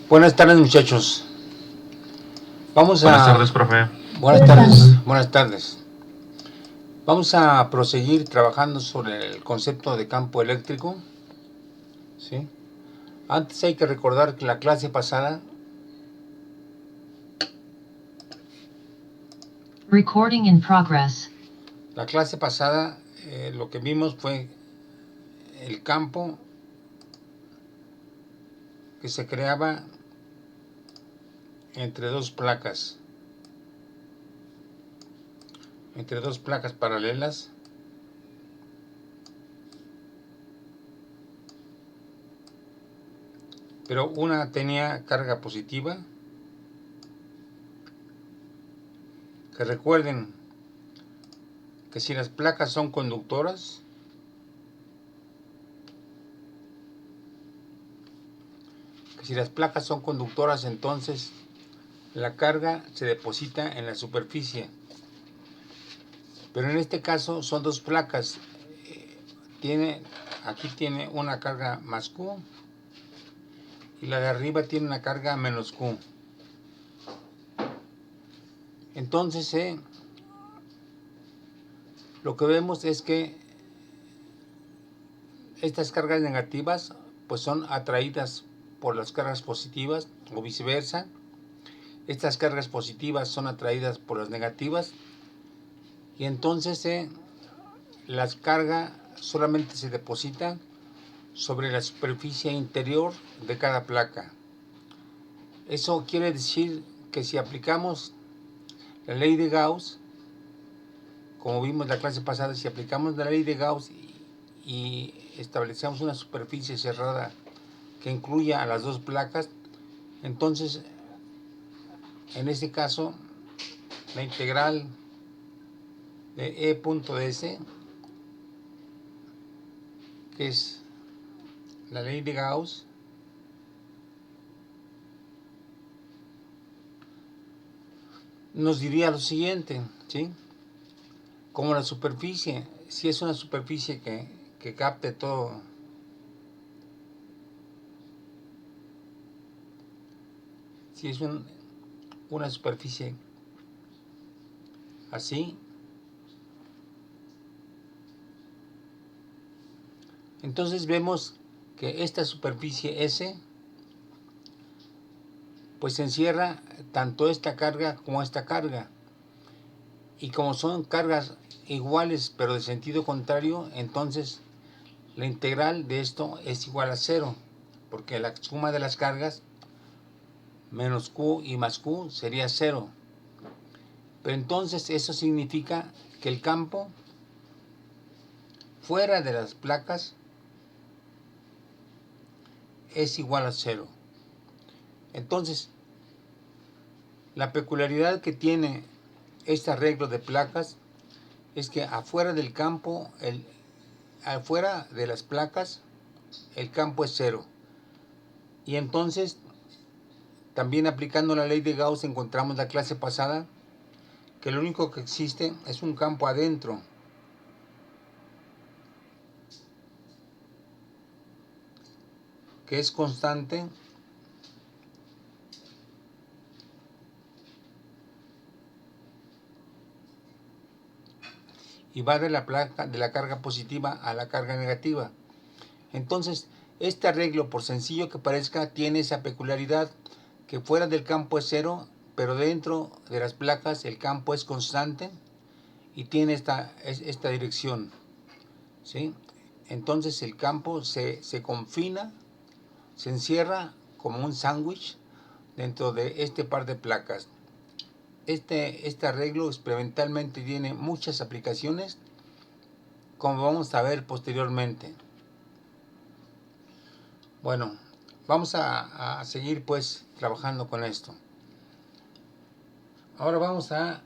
Buenas tardes, muchachos. Buenas tardes, profe. Buenas tardes. Buenas tardes. Vamos a proseguir trabajando sobre el concepto de campo eléctrico. ¿Sí? Antes hay que recordar que la clase pasada... Recording in progress. La clase pasada lo que vimos fue el campo que se creaba entre dos placas paralelas, pero una tenía carga positiva. Que recuerden que si las placas son conductoras, entonces la carga se deposita en la superficie. Pero en este caso son dos placas. Aquí tiene una carga más Q y la de arriba tiene una carga menos Q. Entonces lo que vemos es que estas cargas negativas pues son atraídas por las cargas positivas o viceversa. Estas cargas positivas son atraídas por las negativas y entonces la carga solamente se deposita sobre la superficie interior de cada placa. Eso quiere decir que si aplicamos la ley de Gauss, como vimos en la clase pasada, si aplicamos la ley de Gauss y establecemos una superficie cerrada que incluya a las dos placas, entonces en este caso la integral de E punto de S, que es la ley de Gauss, nos diría lo siguiente, ¿sí? Como la superficie, si es una superficie que capte todo, si es una superficie así, entonces vemos que esta superficie S pues encierra tanto esta carga como esta carga, y como son cargas iguales pero de sentido contrario, entonces la integral de esto es igual a 0, porque la suma de las cargas menos Q y más Q sería 0. Pero entonces eso significa que el campo fuera de las placas es igual a 0. Entonces, la peculiaridad que tiene este arreglo de placas es que afuera del campo, afuera de las placas, el campo es 0. Y entonces, también aplicando la ley de Gauss, encontramos la clase pasada que lo único que existe es un campo adentro. Que es constante y va de la carga positiva a la carga negativa. Entonces, este arreglo, por sencillo que parezca, tiene esa peculiaridad que fuera del campo es 0, pero dentro de las placas el campo es constante y tiene esta dirección, ¿sí? Entonces el campo se confina, se encierra como un sándwich dentro de este par de placas. Este arreglo experimentalmente tiene muchas aplicaciones, como vamos a ver posteriormente. Bueno, vamos a seguir pues trabajando con esto. Ahora vamos a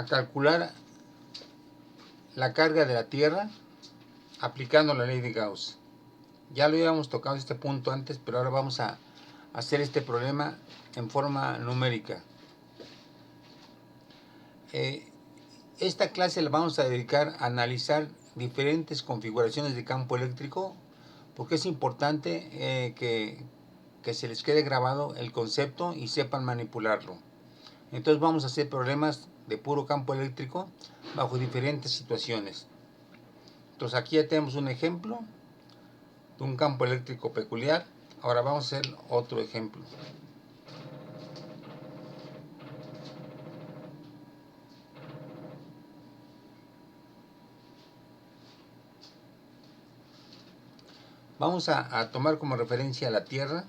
calcular la carga de la Tierra aplicando la ley de Gauss. Ya lo habíamos tocado este punto antes, pero ahora vamos a hacer este problema en forma numérica. esta clase la vamos a dedicar a analizar diferentes configuraciones de campo eléctrico, porque es importante que se les quede grabado el concepto y sepan manipularlo. Entonces vamos a hacer problemas de puro campo eléctrico bajo diferentes situaciones. Entonces aquí ya tenemos un ejemplo de un campo eléctrico peculiar. Ahora vamos a hacer otro ejemplo. Vamos a tomar como referencia la Tierra.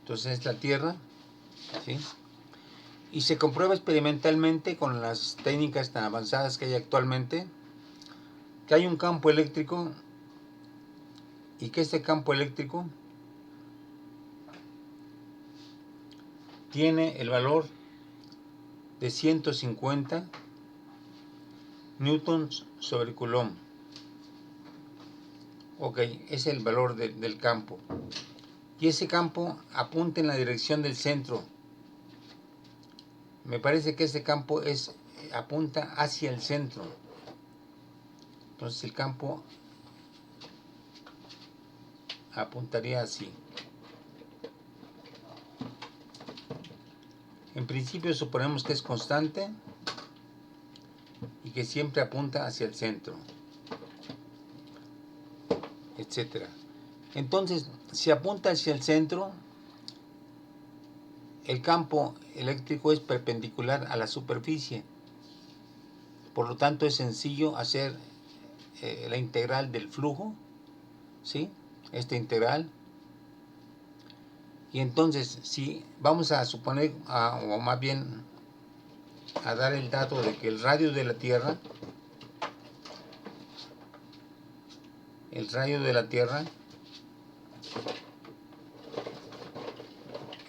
Entonces es la Tierra, ¿sí? Y se comprueba experimentalmente con las técnicas tan avanzadas que hay actualmente que hay un campo eléctrico y que este campo eléctrico tiene el valor de 150 newtons sobre coulomb. Ok, es el valor del campo. Y ese campo apunta en la dirección del centro. Me parece que ese campo apunta hacia el centro. Entonces el campo apuntaría así. En principio suponemos que es constante y que siempre apunta hacia el centro, etc. Entonces, si apunta hacia el centro, el campo eléctrico es perpendicular a la superficie. Por lo tanto, es sencillo hacer la integral del flujo, ¿sí? Esta integral. Y entonces, si vamos a suponer, o más bien a dar el dato de que el radio de la Tierra,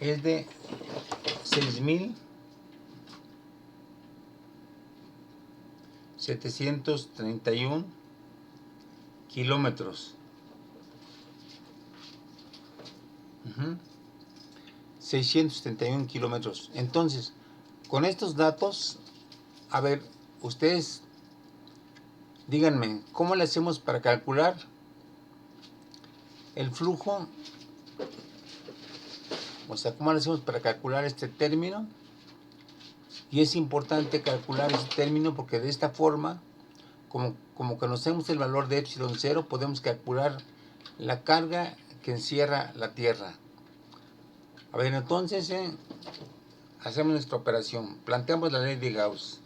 es de 6.731 kilómetros. 671 kilómetros. Entonces, con estos datos, a ver, ustedes díganme, ¿cómo le hacemos para calcular el flujo? O sea, ¿cómo le hacemos para calcular este término? Y es importante calcular este término porque de esta forma, como conocemos el valor de epsilon 0, podemos calcular la carga que encierra la Tierra. A ver, entonces, hacemos nuestra operación. Planteamos la ley de Gauss.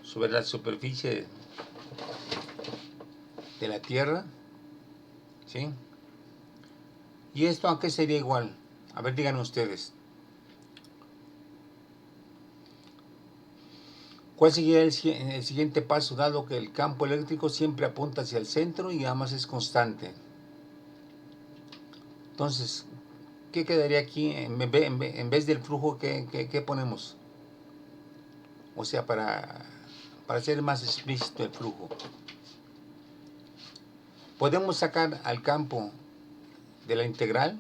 Sobre la superficie de la Tierra, ¿sí? ¿Y esto a qué sería igual? A ver, díganme ustedes. ¿Cuál sería el siguiente paso, dado que el campo eléctrico siempre apunta hacia el centro y además es constante? Entonces, ¿qué quedaría aquí? En vez del flujo, ¿qué ponemos? O sea, para hacer más explícito el flujo. ¿Podemos sacar al campo de la integral?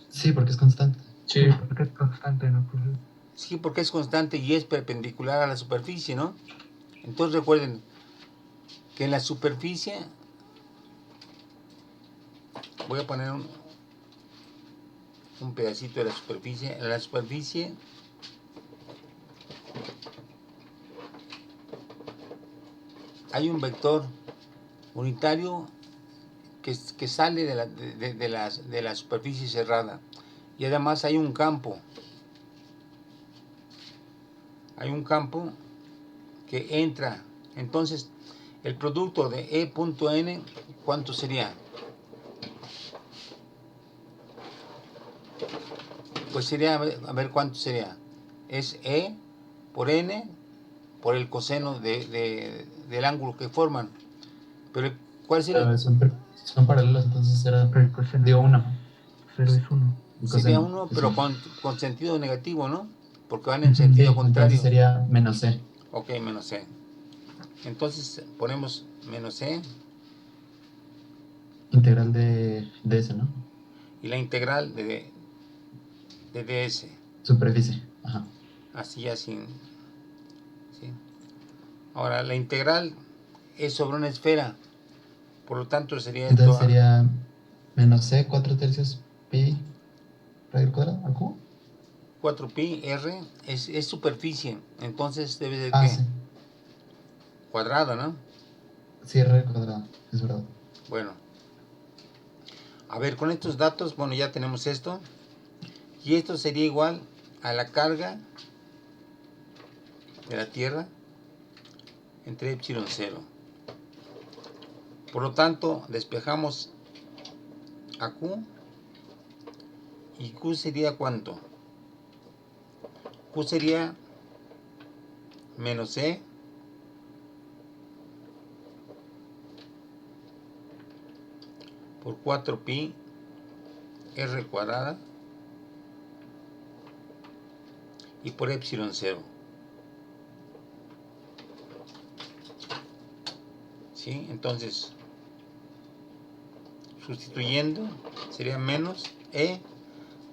Sí, porque es constante. Sí, porque es constante, ¿no? Sí, porque es constante y es perpendicular a la superficie, ¿no? Entonces recuerden que en la superficie, voy a poner un pedacito de la superficie. En la superficie hay un vector unitario que sale de la superficie cerrada. Y además hay un campo. Hay un campo que entra. Entonces, el producto de E.n, ¿cuánto sería? Pues sería, a ver cuánto sería. Es E por N por el coseno del ángulo que forman. Pero, ¿cuál sería? Son paralelos, entonces era, Pero el coseno digo, uno. 0 es 1. El Sería coseno uno, es pero uno. con sentido negativo, ¿no? Porque van en Ujú. Sí, sentido entonces contrario. sería menos c. Ok, menos c. Entonces ponemos menos c Integral de ds, ¿no? y la integral de ds. Superficie. Ajá. Así ya sin... ¿sí? Ahora, la integral es sobre una esfera. Por lo tanto, sería esto Entonces sería menos c 4 tercios pi radio al cuadrado al cubo. 4pi r es superficie. Entonces debe ser Ah, ¿qué? sí. Cuadrada, ¿no? Sí, r al cuadrado. Es verdad. Bueno. A ver, con estos datos, bueno, ya tenemos esto. Y esto sería igual a la carga de la Tierra entre epsilon 0. Por lo tanto, despejamos a Q. ¿Y Q sería cuánto? Q sería menos C por 4pi r cuadrada y por epsilon 0. ¿Sí? Entonces, sustituyendo, sería menos E,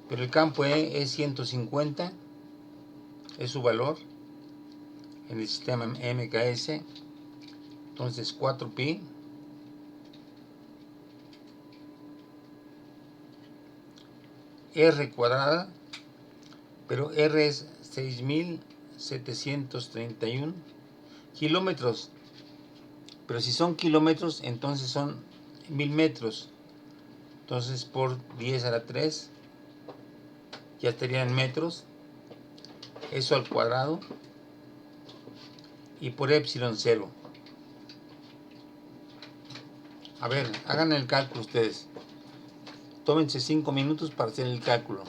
pero el campo E es 150, es su valor en el sistema MKS. Entonces 4pi r cuadrada, pero r es 6.731 kilómetros. Pero si son kilómetros, entonces son 1000 metros. Entonces por 10 a la 3 ya estarían metros. Eso al cuadrado. Y por epsilon 0. A ver, hagan el cálculo ustedes. Tómense 5 minutos para hacer el cálculo.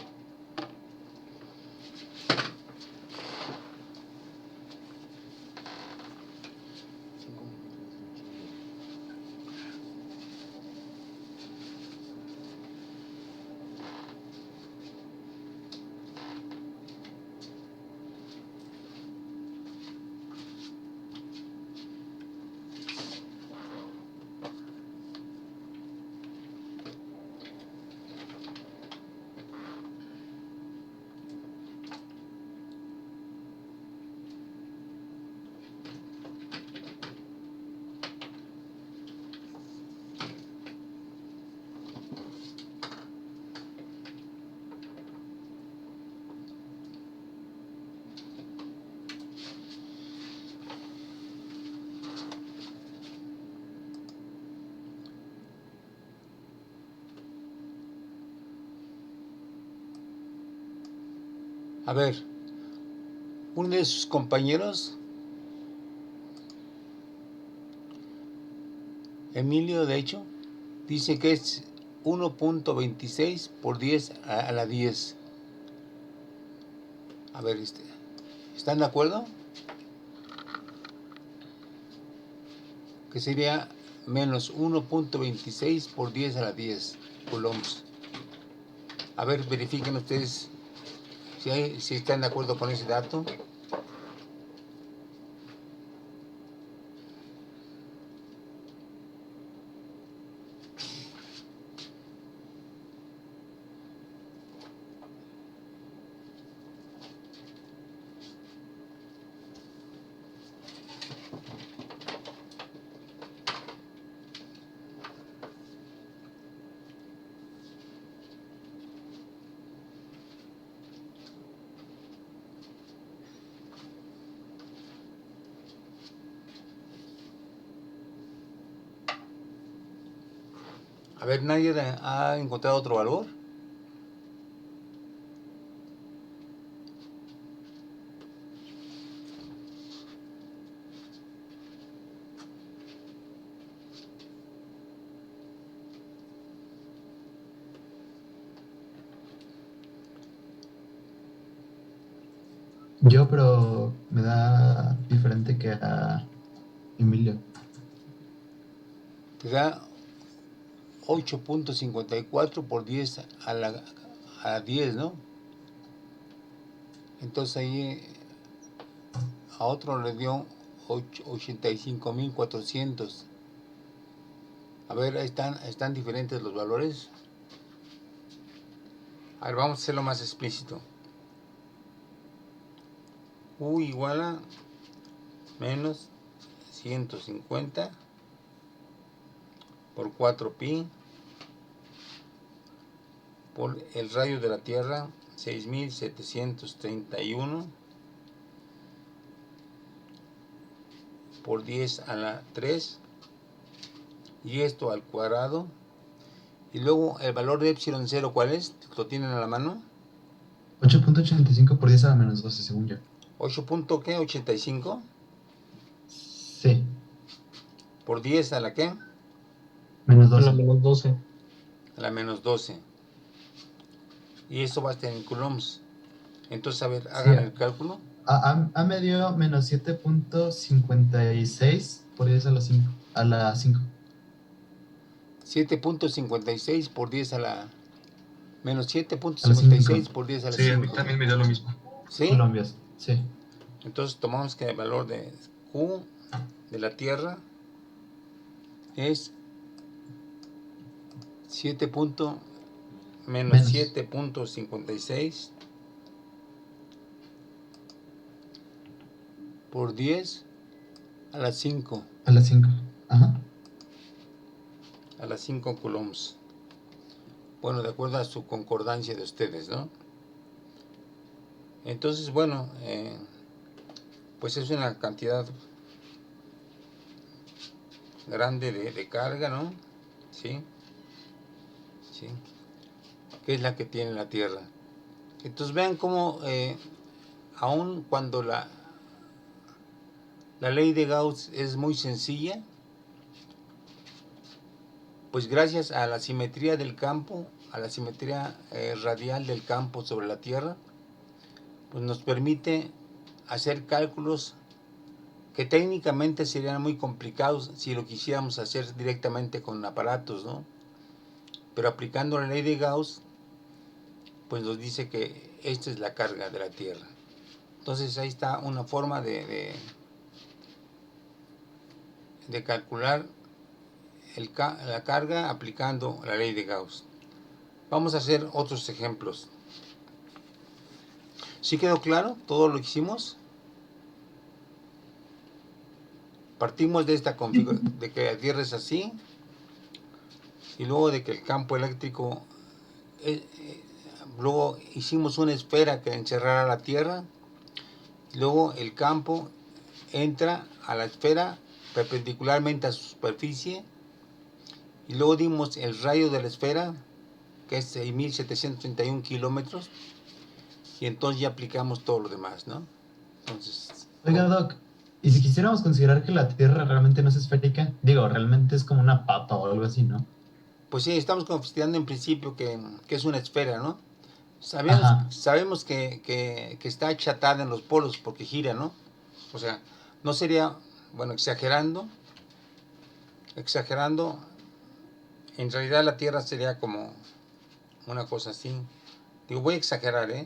A ver, uno de sus compañeros, Emilio, de hecho, dice que es 1.26 por 10 a la 10. A ver, ¿están de acuerdo? Que sería menos 1.26 por 10 a la 10 coulombs. A ver, verifiquen ustedes si están de acuerdo con ese dato. A ver, ¿nadie ha encontrado otro valor? Yo, pero me da diferente que a Emilio. Te da 8.54 por 10 a la 10, ¿no? Entonces ahí a otro le dio 85.400. A ver, ahí están diferentes los valores. A ver, vamos a hacerlo más explícito. U igual a menos 150 por 4pi por el radio de la Tierra 6.731 por 10 a la 3 y esto al cuadrado. Y luego el valor de epsilon 0, ¿cuál es? ¿Lo tienen a la mano? 8.85 por 10 a la menos 12, según yo. 8 punto ¿qué? 85 Sí, por 10 a la ¿qué? menos A la 12. menos 12. A la menos 12. Y eso va a estar en coulombs. Entonces, a ver, Sí, hagan el cálculo. A me dio menos 7.56 por 10 a la 5. A la 5. 7.56 por 10 a la... Menos A la 5. 7.56 por 10 a la Sí, a mí 5. también me dio lo mismo. ¿Sí? Colombias. Sí. Entonces tomamos que el valor de Q de la Tierra es 7. Menos Menos. 7.56 por 10 a la 5. A la 5. Ajá. A las 5 coulombs. Bueno, de acuerdo a su concordancia de ustedes, ¿no? Entonces, bueno, pues es una cantidad grande de carga, ¿no? Sí, sí, que es la que tiene la Tierra. Entonces vean cómo, aun cuando la ley de Gauss es muy sencilla, pues gracias a la simetría del campo, a la simetría radial del campo sobre la Tierra, pues nos permite hacer cálculos que técnicamente serían muy complicados si lo quisiéramos hacer directamente con aparatos, ¿no? Pero aplicando la ley de Gauss, pues nos dice que esta es la carga de la Tierra. Entonces ahí está una forma de calcular la carga aplicando la ley de Gauss. Vamos a hacer otros ejemplos. ¿Sí quedó claro todo lo que hicimos? Partimos de esta configuración, de que la Tierra es así, y luego de que el campo eléctrico, luego hicimos una esfera que encerrara la Tierra, y luego el campo entra a la esfera perpendicularmente a su superficie, y luego dimos el radio de la esfera, que es 6.731 kilómetros, y entonces ya aplicamos todo lo demás, ¿no? Entonces, Oiga, Doc, ¿y si quisiéramos considerar que la Tierra realmente no es esférica? Digo, realmente es como una papa o algo así, ¿no? pues sí, estamos considerando en principio que es una esfera, ¿no? Ajá. Sabemos que está achatada en los polos porque gira, ¿no? O sea, no sería, bueno, exagerando, en realidad la Tierra sería como una cosa así. Digo, voy a exagerar, ¿eh?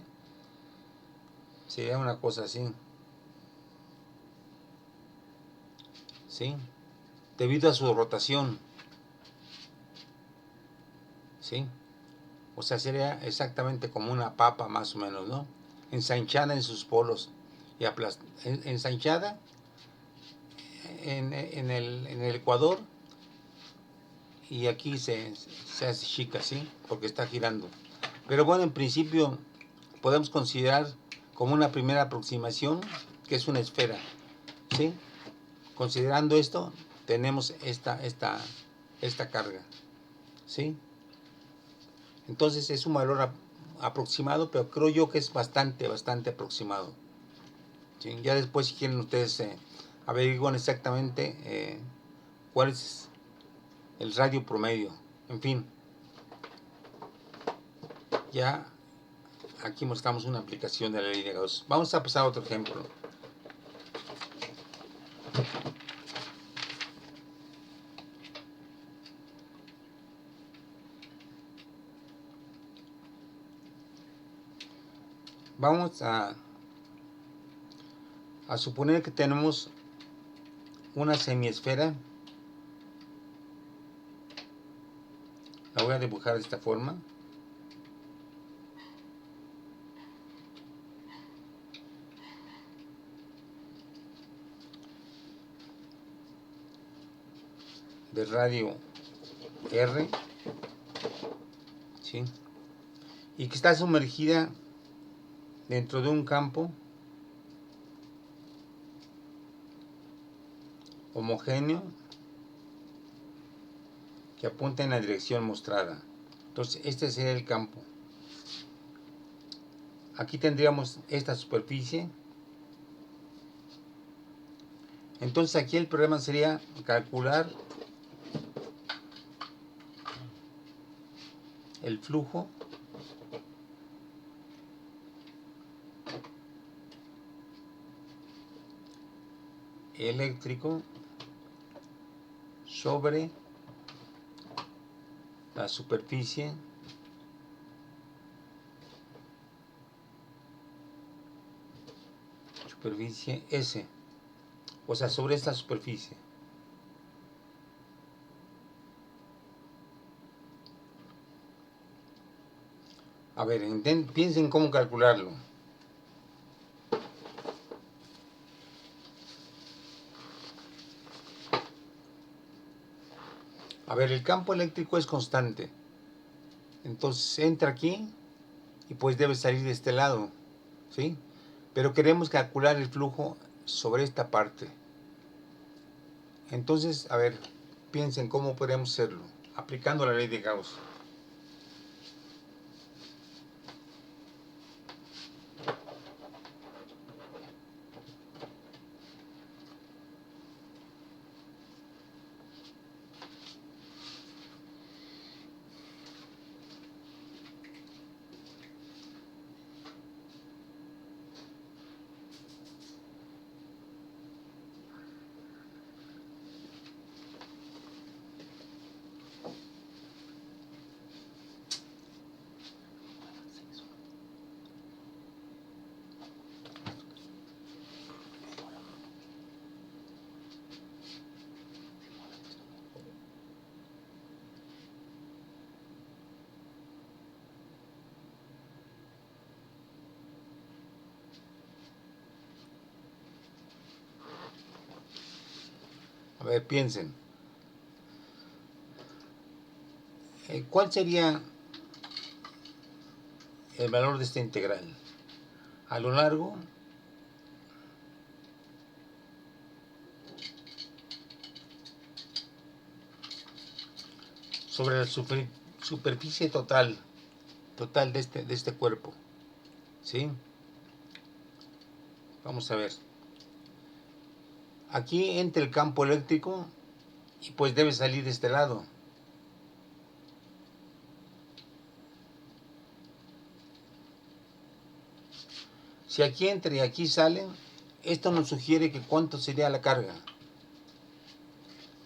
Sería una cosa así. ¿Sí? Debido a su rotación. ¿Sí? O sea, sería exactamente como una papa más o menos, ¿no? Ensanchada en sus polos y ensanchada en el ecuador, y aquí se hace chica, ¿sí? Porque está girando. Pero bueno, en principio podemos considerar como una primera aproximación que es una esfera, ¿sí? Considerando esto, tenemos esta carga, ¿sí? Entonces es un valor aproximado, pero creo yo que es bastante aproximado, ¿sí? Ya después, si quieren ustedes averiguan exactamente cuál es el radio promedio. En fin, ya aquí mostramos una aplicación de la ley de Gauss. Vamos a pasar a otro ejemplo. Vamos a suponer que tenemos una semiesfera. La voy a dibujar de esta forma. De radio R, ¿sí? Y que está sumergida dentro de un campo homogéneo que apunta en la dirección mostrada. Entonces, este sería el campo. Aquí tendríamos esta superficie. Entonces, aquí el problema sería calcular el flujo eléctrico sobre la superficie S, o sea, sobre esta superficie. A ver, piensen cómo calcularlo. A ver, el campo eléctrico es constante. Entonces entra aquí y pues debe salir de este lado, ¿sí? Pero queremos calcular el flujo sobre esta parte. Entonces, a ver, piensen cómo podemos hacerlo, aplicando la ley de Gauss. A ver, piensen. ¿Cuál sería el valor de esta integral? A lo largo sobre la superficie total de este cuerpo, ¿sí? Vamos a ver. Aquí entra el campo eléctrico y pues debe salir de este lado. Si aquí entra y aquí sale, esto nos sugiere que cuánto sería la carga.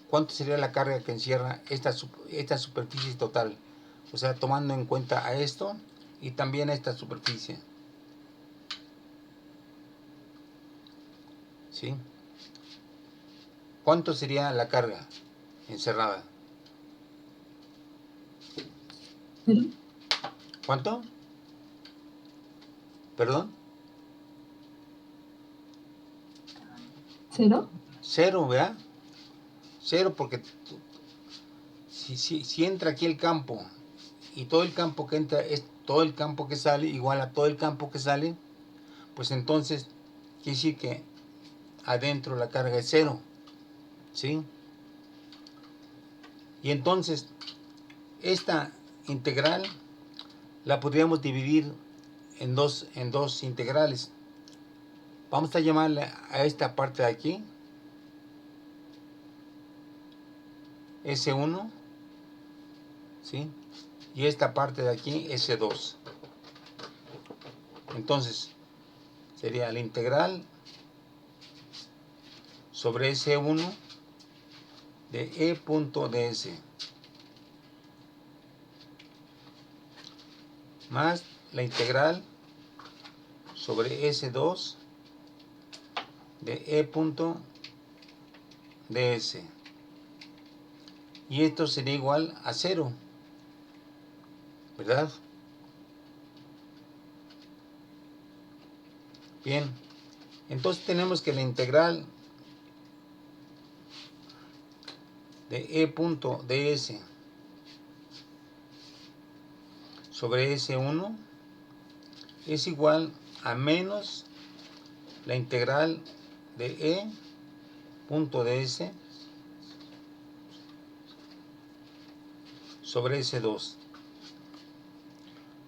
¿Cuánto sería la carga que encierra esta superficie total? O sea, tomando en cuenta a esto y también a esta superficie. ¿Sí? ¿Cuánto sería la carga encerrada? ¿Cero? ¿Cuánto? ¿Perdón? ¿Cero? Cero, ¿verdad? Cero, porque si entra aquí el campo y todo el campo que entra es todo el campo que sale igual a todo el campo que sale, pues entonces quiere decir que adentro la carga es cero, ¿sí? Y entonces esta integral la podríamos dividir en dos integrales. Vamos a llamarle a esta parte de aquí S1, ¿sí? Y esta parte de aquí S2. Entonces sería la integral sobre S1 de E punto ds más la integral sobre S2 de E punto ds. Y esto sería igual a 0, ¿verdad? Bien, entonces tenemos que la integral de E punto ds sobre S1 es igual a menos la integral de E punto ds sobre S2.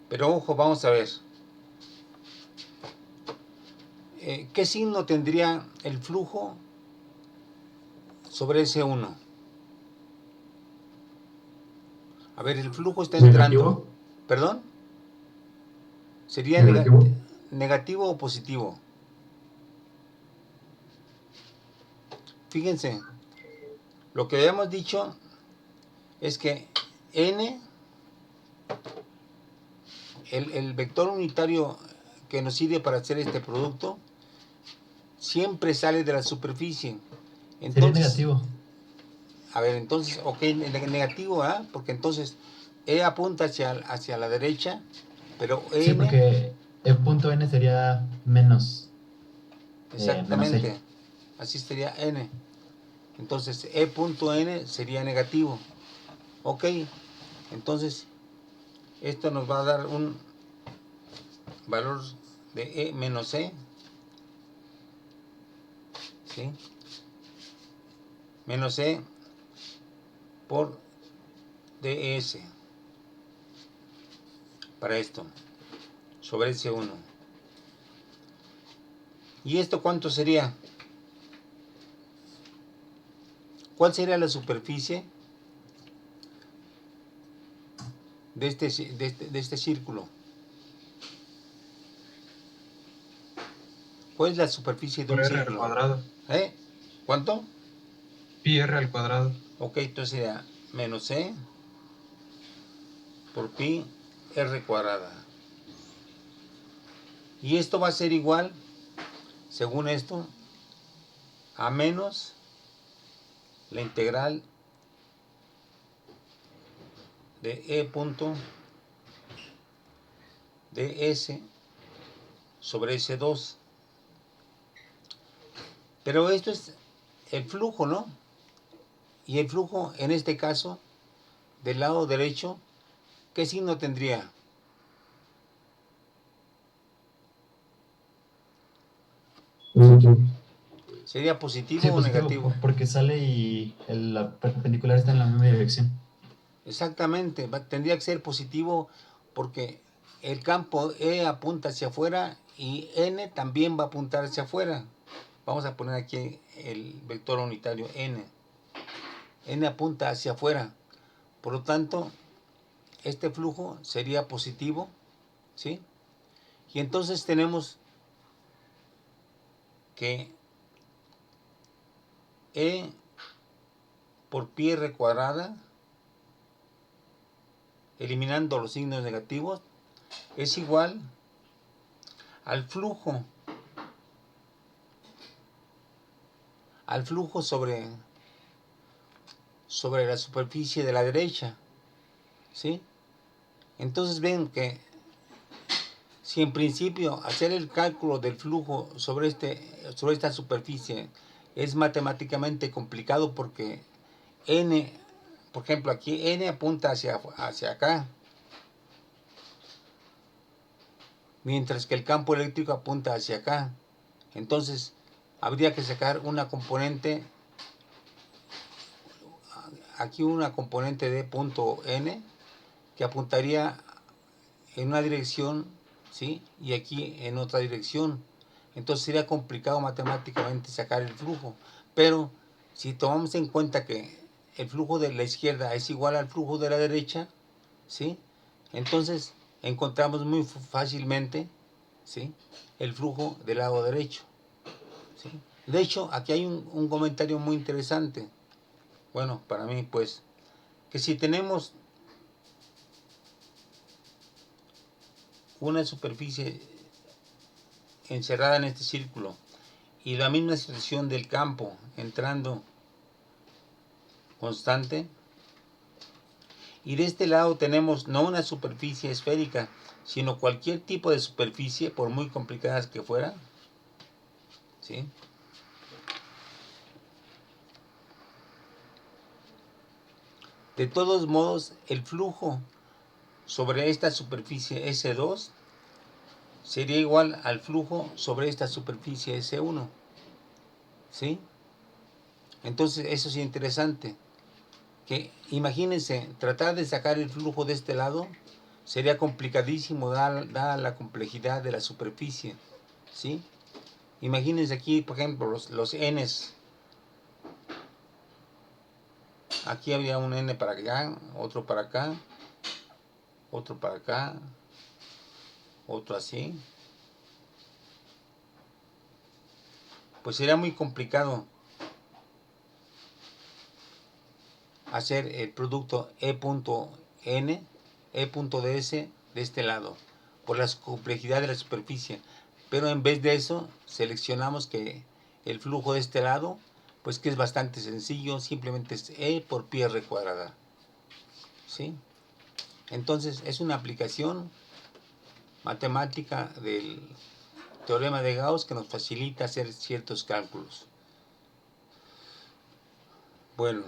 Pero ojo, vamos a ver. ¿Qué signo tendría el flujo sobre S1? A ver, el flujo está entrando. ¿Negativo? ¿Perdón? ¿Sería ¿Negativo? negativo o positivo? Fíjense, lo que habíamos dicho es que n, el vector unitario que nos sirve para hacer este producto, siempre sale de la superficie. Sería Entonces, negativo. a ver, entonces, ok, negativo, ¿ah? Porque entonces E apunta hacia la derecha, pero Sí, N, porque el punto N sería menos menos exactamente, E. así sería N. Entonces E punto N sería negativo. Ok, entonces esto nos va a dar un valor de E menos E, ¿sí? Menos E por ds para esto, sobre S1. ¿Y esto cuánto sería? ¿Cuál sería la superficie de este círculo? ¿Cuál es la superficie de Por un R al círculo? cuadrado. ¿Eh? ¿Cuánto? Pi R al cuadrado. Ok, entonces sería menos E por pi r cuadrada. Y esto va a ser igual, según esto, a menos la integral de E punto ds sobre S2. Pero esto es el flujo, ¿no? Y el flujo, en este caso, del lado derecho, ¿qué signo tendría? Positivo. ¿Sería positivo Sí, o positivo, negativo? porque sale y la perpendicular está en la misma dirección. Exactamente, tendría que ser positivo porque el campo E apunta hacia afuera y N también va a apuntar hacia afuera. Vamos a poner aquí el vector unitario N. N apunta hacia afuera. Por lo tanto, este flujo sería positivo, ¿sí? Y entonces tenemos que E por pi r cuadrada, eliminando los signos negativos, es igual al flujo sobre la superficie de la derecha, ¿sí? Entonces ven que si en principio hacer el cálculo del flujo sobre esta superficie es matemáticamente complicado porque n, por ejemplo aquí n apunta hacia acá, mientras que el campo eléctrico apunta hacia acá. Entonces habría que sacar una componente, aquí una componente de punto n que apuntaría en una dirección, ¿sí? Y aquí en otra dirección. Entonces sería complicado matemáticamente sacar el flujo. Pero si tomamos en cuenta que el flujo de la izquierda es igual al flujo de la derecha, ¿sí? Entonces encontramos muy fácilmente, ¿sí?, el flujo del lado derecho, ¿sí? De hecho, aquí hay un comentario muy interesante. Bueno, para mí, pues, que si tenemos una superficie encerrada en este círculo. Y la misma situación del campo entrando constante. Y de este lado tenemos no una superficie esférica, sino cualquier tipo de superficie, por muy complicadas que fuera, ¿sí? De todos modos, el flujo sobre esta superficie S2 sería igual al flujo sobre esta superficie S1, ¿sí? Entonces eso es interesante, que imagínense, tratar de sacar el flujo de este lado sería complicadísimo dada la complejidad de la superficie, ¿sí? Imagínense aquí, por ejemplo, los N's. Aquí había un N para acá, otro para acá, otro para acá, otro así. Pues sería muy complicado hacer el producto E.N, E.ds de este lado, por la complejidad de la superficie. Pero en vez de eso, seleccionamos que el flujo de este lado, pues que es bastante sencillo, simplemente es E por pi r cuadrada, ¿sí? Entonces es una aplicación matemática del teorema de Gauss que nos facilita hacer ciertos cálculos. Bueno,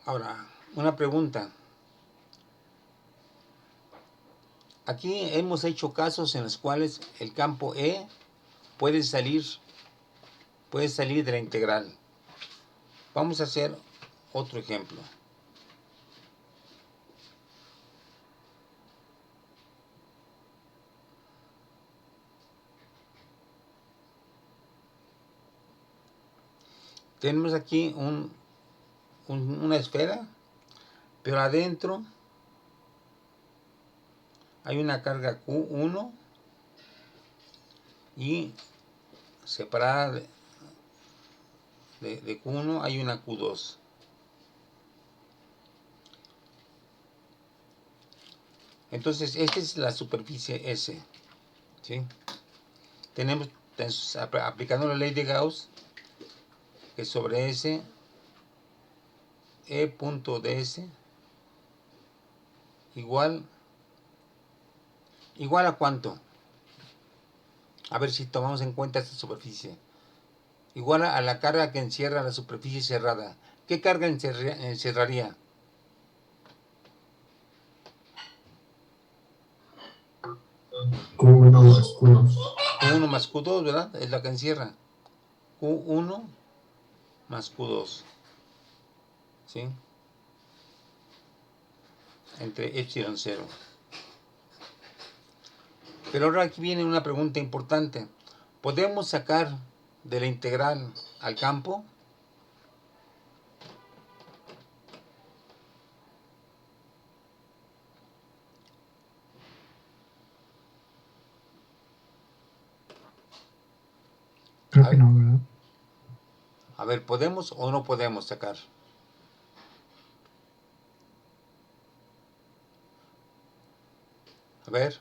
ahora, una pregunta. Aquí hemos hecho casos en los cuales el campo E puede salir de la integral. Vamos a hacer otro ejemplo. Tenemos aquí una esfera, pero adentro hay una carga Q1 y separada de Q1 hay una Q2. Entonces, esta es la superficie S, ¿sí? Tenemos, aplicando la ley de Gauss, que sobre S, E.ds igual a ¿cuánto? A ver si tomamos en cuenta esta superficie. Igual a la carga que encierra la superficie cerrada. ¿Qué carga encerraría? Q1 más Q2. Q1 más Q2, ¿verdad? Es la que encierra. Q1 más Q2. ¿Sí? Entre epsilon 0. Pero ahora aquí viene una pregunta importante. ¿Podemos sacar de la integral al campo? Creo que no, ¿verdad? A ver, ¿podemos o no podemos sacar? A ver.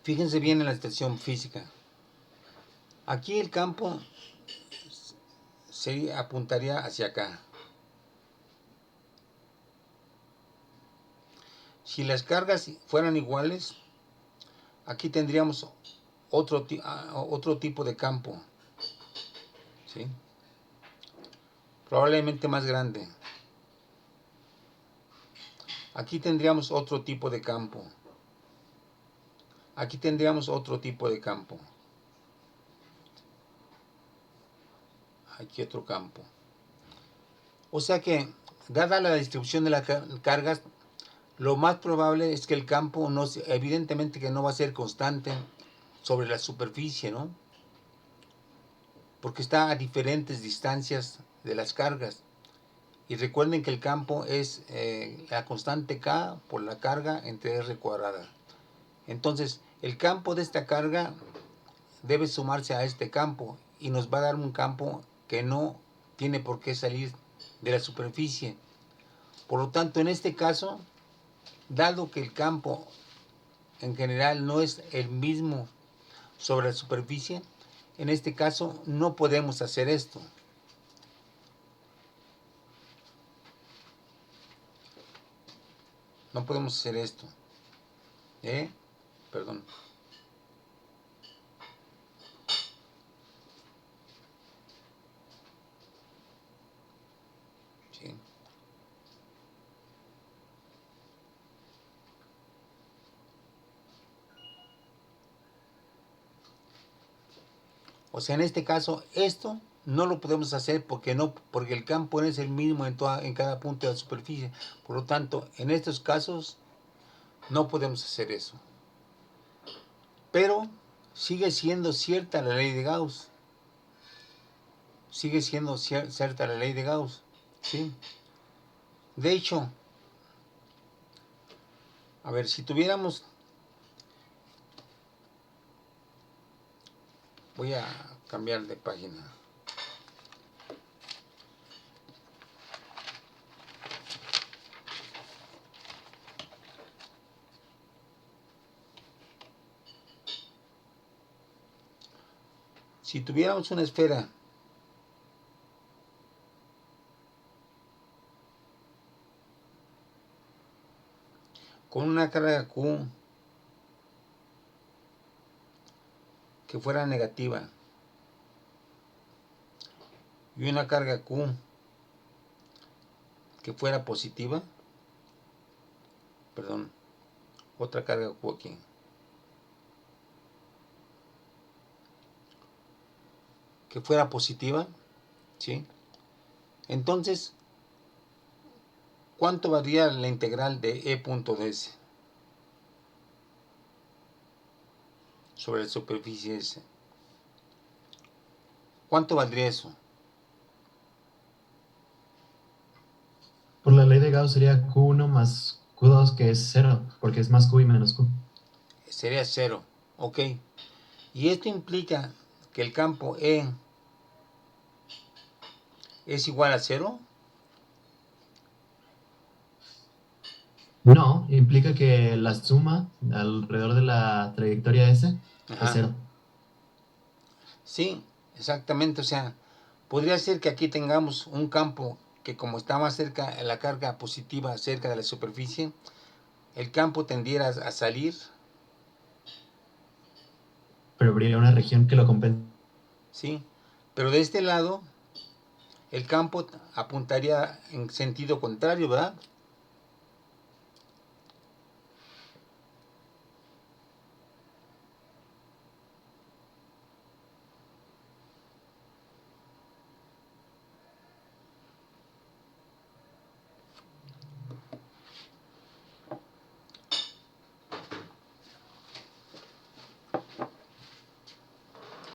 Fíjense bien en la situación física. Aquí el campo apuntaría hacia acá. Si las cargas fueran iguales, aquí tendríamos otro tipo de campo, ¿sí? Probablemente más grande. Aquí tendríamos otro tipo de campo. Aquí tendríamos otro tipo de campo. Aquí otro campo. O sea que, dada la distribución de las cargas, lo más probable es que el campo, evidentemente que no va a ser constante sobre la superficie, ¿no? Porque está a diferentes distancias de las cargas. Y recuerden que el campo es la constante K por la carga entre R cuadrada. Entonces, el campo de esta carga debe sumarse a este campo y nos va a dar un campo que no tiene por qué salir de la superficie. Por lo tanto, en este caso, dado que el campo en general no es el mismo sobre la superficie, en este caso no podemos hacer esto. No podemos hacer esto. Perdón. Sí. O sea, en este caso, esto no lo podemos hacer porque el campo no es el mismo en cada punto de la superficie. Por lo tanto, en estos casos no podemos hacer eso. Pero sigue siendo cierta la ley de Gauss. Sigue siendo cierta la ley de Gauss. ¿Sí? De hecho, a ver, si tuviéramos... Voy a cambiar de página. Si tuviéramos una esfera con una carga Q que fuera negativa y una carga Q que fuera positiva, perdón, otra carga Q aquí, que fuera positiva, ¿sí? Entonces, ¿cuánto varía la integral de E.ds sobre la superficie S? ¿Cuánto valdría eso? Por la ley de Gauss sería Q1 más Q2, que es 0, porque es más Q y menos Q. Sería 0, ok. Y esto implica que el campo E es igual a 0. No, implica que la suma alrededor de la trayectoria S Ajá. es 0. Sí, exactamente. O sea, podría ser que aquí tengamos un campo que, como está más cerca, la carga positiva cerca de la superficie, el campo tendiera a salir. Pero habría una región que lo compensa. Sí, pero de este lado el campo apuntaría en sentido contrario, ¿verdad?